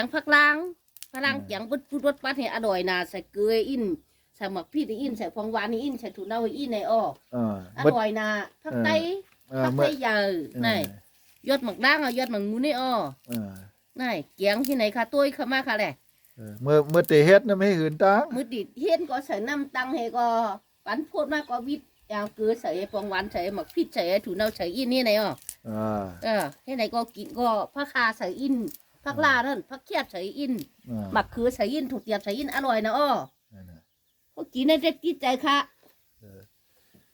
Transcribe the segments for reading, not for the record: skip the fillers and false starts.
งผักล้างแกงปุดปุดปุดปัดให้อร่อยนะใส่เกลืออินใส่หมักพริกอินใส่ฟองหวานอินใส่ถั่วเน่าอินในอ้ออร่อยนะผักไตใหญ่นี่ยอดหมักด่างยอดหมักงูนี่อ้อนี่แกงที่ไหนคะตุ้ยเข้ามาค่ะแหละเมื่อเตเฮ็ดนะไม่หืนตังมือดิดเฮ็ดก็ใส่น้ำตังให้ก็ปันพูดมากก็วิทยาวเกลือใส่ฟองหวานใส่หมักพริกใส่ถั่วเน่าใส่อินนี่ไหนอ้อที่ไหนก็กินก็ผักคาใส่อินผักลานั่นผักเขียดใส่อินหมักคือใส่อินถูกเตียบใส่อินอร่อยนะอ้อพวกกินในเด็ดกินใจค่ะ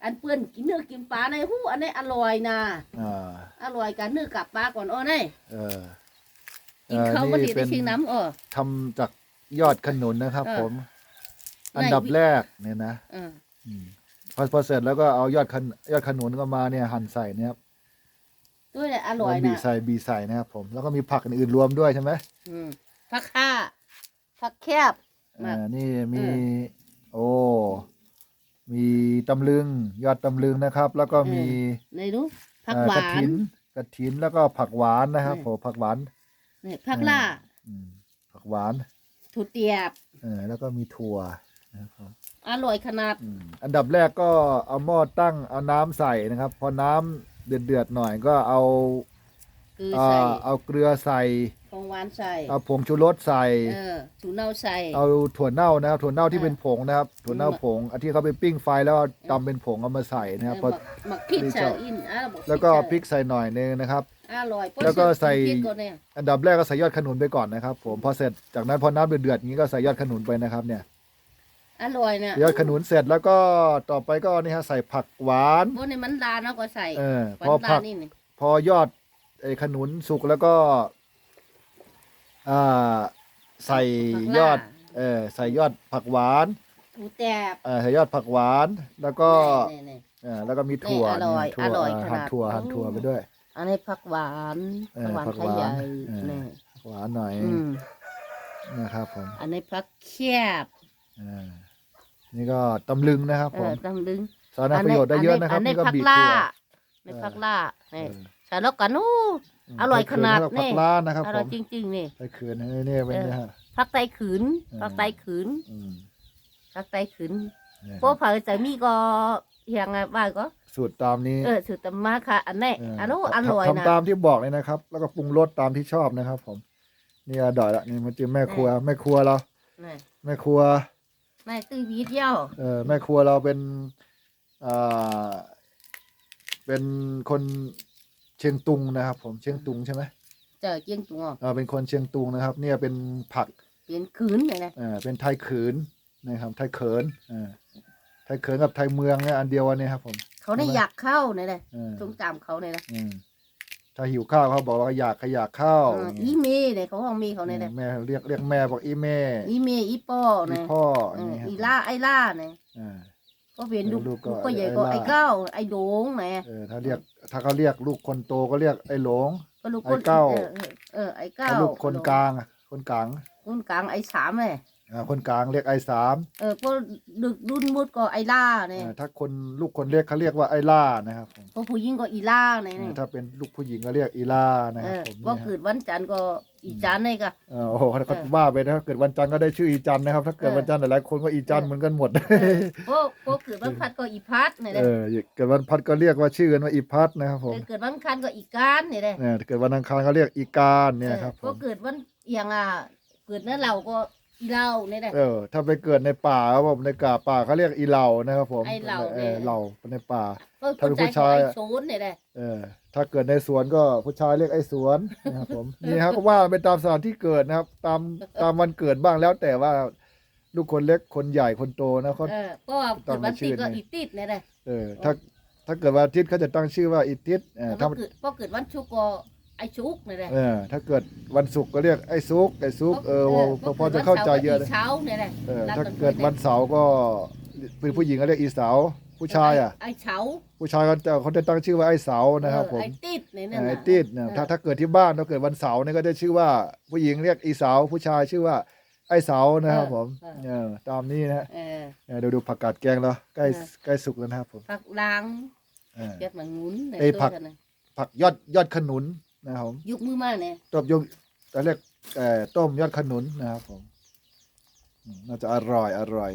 อันเปื้อนกินเนื้อกินปลาในหูอันนี้อร่อยนะอร่อยกันเนื้อกับปลาก่อนอ้อนี่กินข้าวมาดีได้ชิงน้ำอ้อทำจากยอดขนุนนะครับผมอันดับแรกเนี่ยนะพอเสร็จแล้วก็เอายอดขนุนก็มาเนี่ยหั่นใส่เนี่ยครับด้วยอร่อยนะบีใส่นะครับผมแล้วก็มีผักอื่นรวมด้วยใช่ไหมผักข่าผักแคบนี่มีมีตำลึงยอดตำลึงนะครับแล้วก็มีในรู้ผักหวานกระถินแล้วก็ผักหวานนะครับผมผักหวานนี่ผักล่าผักหวานถั่วเตียบแล้วก็มีถั่วนะครับอร่อยขนาดอันดับแรกก็เอาหม้อตั้งเอาน้ำใส่นะครับพอน้ำเดือดหน่อยก็เอาเกลือใส่ผงหวานใส่เอาผงชูรสใส่ถั่วเน่าใส่เอาถั่วเน่านะครับถั่วเน่าที่เป็นผงนะครับถั่วเน่าผงอันที่เขาไปปิ้งไฟแล้วตำเป็นผงเอามาใส่นะครับพอหมักพริกใส่อินแล้วก็พริกใส่หน่อยนึงนะครับอร่อยแล้วก็ใส่อันดับแรกก็ใส่ยอดขนุนไปก่อนนะครับผมพอเสร็จจากนั้นพอน้ำเดือดอย่างนี้ก็ใส่ยอดขนุนไปนะครับเนี่ยอร่อยนะยอดขนุนเสร็จแล้วก็ต่อไปก็นี่ฮะใส่ผักหวานพวกนี้มันดาเนาะก็ใส่พอยอดขนุนสุกแล้วก็ใส่ยอดใส่ยอดผักหวานถั่วแตบใส่ยอดผักหวานแล้วก็แล้วก็มีถั่วหั่นถั่วไปด้วยอันนี้ผักหวานไทยใหญ่หวานหน่อยนะครับผมอันนี้ผักแคบนี่ก็ตำลึงนะครับผมตำลึงสารประโยชน์ได้เยอะนะครับนี่ก็บีบถั่วในผักล่าใส่แล้วกันนู้อร่อยขนาดนี่อร่อยจริงๆนี่ไตขืนนี่เป็นนะฮะผักไตขืนผักไตขืนเพราะผักไตมีก็อย่างไรบ้างก็สูตรตามนี้สูตรตามมาค่ะอันนี้อร่อยนะทำตามที่บอกเลยนะครับแล้วก็ปรุงรสตามที่ชอบนะครับผมนี่อร่อยละนี่มันจะแม่ครัวเราแม่ครัวแม่ตื้อวีเดียวแม่ครัวเราเป็นคนเชียงตุงนะครับผมเชียงตุงใช่ไหมเชียงตุงเป็นคนเชียงตุงนะครับเนี่ยเป็นผักเป็นขืนเลยนะเป็นไทยขืนนะครับไทยเขินไทยเขินกับไทยเมืองเนี่ยอันเดียวกันเนี่ยครับผมเขาได้อยากเข้าเนี่ยเลยตรงจำเขาเนี่ยนะถ้าหิวข้าวเขาบอกว่าอยากข้าวอีเม่เนี่ยเขาห้องมีเขาเนี่ยแม่เรียกแม่บอกอีเม่อีป้อเนี่ยพ่ออีล่าไอล่าเนี่ยก็เป็นลูกก็ใหญ่ก็ไอ้เก้าไอ้โด่งเนี่ยถ้าเขาเรียกลูกคนโตก็เรียกไอ้หลงไอ้เก้าไอ้เก้าลูกคนกลางไอ้สามเลยคนกลางเรียกไอ้สามก็ดึกดุนมุดก็ไอ้ล่าเนี่ยถ้าลูกคนเรียกเขาเรียกว่าไอ้ล่านะครับพอผู้หญิงก็อีล่าเนี่ยถ้าเป็นลูกผู้หญิงก็เรียกอีล่านะครับว่าเกิดวันจันทร์ก็อีจันเนี่ยก็โอ้โหเขาว่าไปนะเกิดวันจันทร์ก็ได้ชื่ออีจันนะครับถ้าเกิดวันจันทร์หลายคนก็อีจันเหมือนกันหมดก็เกิดวันพัดก็อีพัดเนี่ยเกิดวันพัดก็เรียกว่าชื่อกันว่าอีพัดนะครับผมเกิดวันอังคารก็อีการเนี่ยเกิดวันอังคารก็เรียกอีการเนี่ยครับก็เกิดวันอย่างเกิดนั่นเราก็อีเหล่าเนี่ยนะถ้าไปเกิดในป่าครับผมในป่าเขาเรียกอีเหล่านะครับผมไอเหล่าเหล่าในป่าถ้าเป็นผู้ชายโซนเนี่ยนะถ้าเกิดในสวนก็ผู้ชายเรียกไอ้สวนนะครับผมนี่ครับก็ว่าไปตามสถานที่เกิดนะครับตามวันเกิดบ้างแล้วแต่ว่าลูกคนเล็กคนใหญ่คนโตนะเขาก็เกิดวันติดก็อีติดเนี่ยนะถ้าเกิดวันอาทิตย์เขาจะตั้งชื่อว่าอีติดถ้าเกิดวันชุกก็ไอชุกเนี่ยแหละถ้าเกิดวันศุกร์ก็เรียกไอซุกพอจะเข้าใจเยอะเลยเช้าเนี่ยแหละถ้าเกิดวันเสาร์ก็เป็นผู้หญิงก็เรียกอีเสาผู้ชายไอเฉาผู้ชายเขาจะตั้งชื่อว่าไอเสานะครับผมไอติดเนี่ยไอติดเนี่ยถ้าเกิดที่บ้านถ้าเกิดวันเสาร์เนี่ยก็จะชื่อว่าผู้หญิงเรียกอีเสาผู้ชายชื่อว่าไอเสานะครับผมตามนี้นะดูผักกาดแกงแล้วใกล้สุกแล้วนะครับผมผักล้างยอดมันงุ้นผักยอดขนุนนะครับยุกมือมากเนี่ยยกแต่เรียก ต้มยอดขนุนนะครับผมน่าจะอร่อย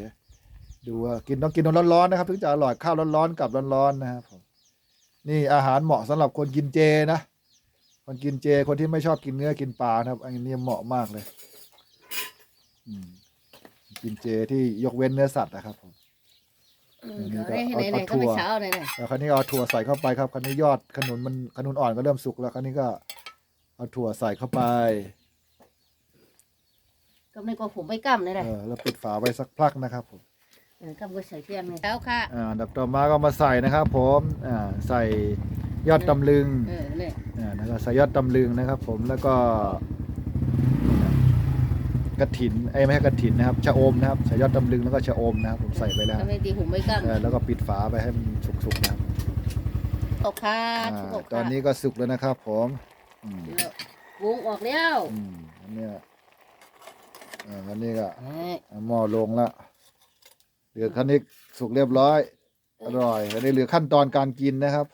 ดูว่าต้องกินร้อนๆนะครับถึงจะอร่อยข้าวร้อนๆกับร้อนๆนะครับผมนี่อาหารเหมาะสำหรับคนกินเจนะคนกินเจคนที่ไม่ชอบกินเนื้อกินปลานะครับอันนี้เหมาะมากเลยกินเจที่ยกเว้นเนื้อสัตว์นะครับผมเอาถั่วแล้วคราวนี้เอาถั่วใส่เข้าไปครับคราวนี้ยอดขนุนอ่อนก็เริ่มสุกแล้วคราวนี้ก็เอาถั่วใส่เข้าไปก็ไม่ก็ผมไม่กั้มเลยนะแล้วปิดฝาไว้สักพักนะครับผมกั้มก็ใส่เทียมเลยแล้วค่ะดับต่อมาก็มาใส่นะครับผมใส่ยอดตำลึงแล้วก็ใส่ยอดตำลึงนะครับผมแล้วก็กระถินไม่ใช่กระถินนะครับชะอมนะครับใส่ยอดตำลึงแล้วก็ชะอมนะครับผมใส่ไปแล้วไม่ดีผมไม่กั้มแล้วก็ปิดฝาไปให้มันสุกๆนะครับตกค่ะตอนนี้ก็สุกแล้วนะครับผมวงออกแล้วอันนี้ก็หม้อลงแล้วเหลือคันนี้สุกเรียบร้อยอร่อยอันนี้เหลือขั้นตอนการกินนะครับ